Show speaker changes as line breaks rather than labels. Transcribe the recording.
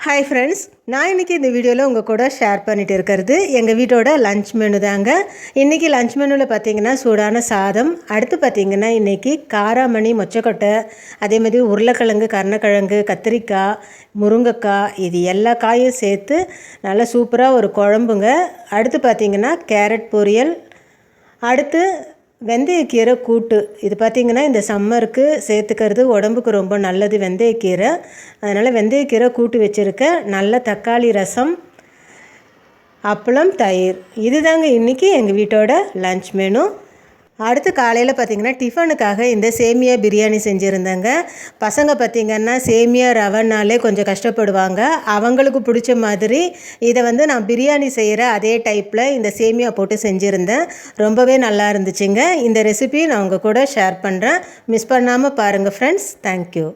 Hi friends, நான் இன்றைக்கி இந்த வீடியோவில் உங்கள் கூட ஷேர் பண்ணிகிட்டு இருக்கிறது எங்கள் வீட்டோட லன்ச் மெனு தாங்க. இன்றைக்கி லன்ச் மெனுவில் பார்த்திங்கன்னா சூடான சாதம், அடுத்து பார்த்திங்கன்னா இன்றைக்கி காராமணி மொச்சக்கொட்டை, அதேமாதிரி உருளைக்கிழங்கு, கருணக்கிழங்கு, கத்திரிக்காய், முருங்கைக்காய், இது எல்லா காயும் சேர்த்து நல்லா சூப்பராக ஒரு குழம்புங்க. அடுத்து பார்த்திங்கன்னா கேரட் பொரியல், அடுத்து வெந்தயக்கீரை கூட்டு. இது பார்த்திங்கன்னா இந்த சம்மருக்கு சேர்த்துக்கிறது உடம்புக்கு ரொம்ப நல்லது வெந்தயக்கீரை. அதனால் வெந்தயக்கீரை கூட்டு வச்சுருக்கேன். நல்ல தக்காளி ரசம், அப்பளம், தயிர். இது தாங்க இன்றைக்கி எங்கள் வீட்டோட லன்ச் மெனு. அடுத்து காலையில் பார்த்திங்கன்னா டிஃபனுக்காக இந்த சேமியா பிரியாணி செஞ்சுருந்தேங்க. பசங்க பார்த்திங்கன்னா சேமியா ரவைனாலே கொஞ்சம் கஷ்டப்படுவாங்க. அவங்களுக்கு பிடிச்ச மாதிரி இதை நான் பிரியாணி செய்கிற அதே டைப்பில் இந்த சேமியா போட்டு செஞ்சுருந்தேன். ரொம்பவே நல்லா இருந்துச்சுங்க. இந்த ரெசிபி நான் உங்கள் கூட ஷேர் பண்ணுறேன். மிஸ் பண்ணாமல் பாருங்கள் ஃப்ரெண்ட்ஸ். தேங்க்யூ.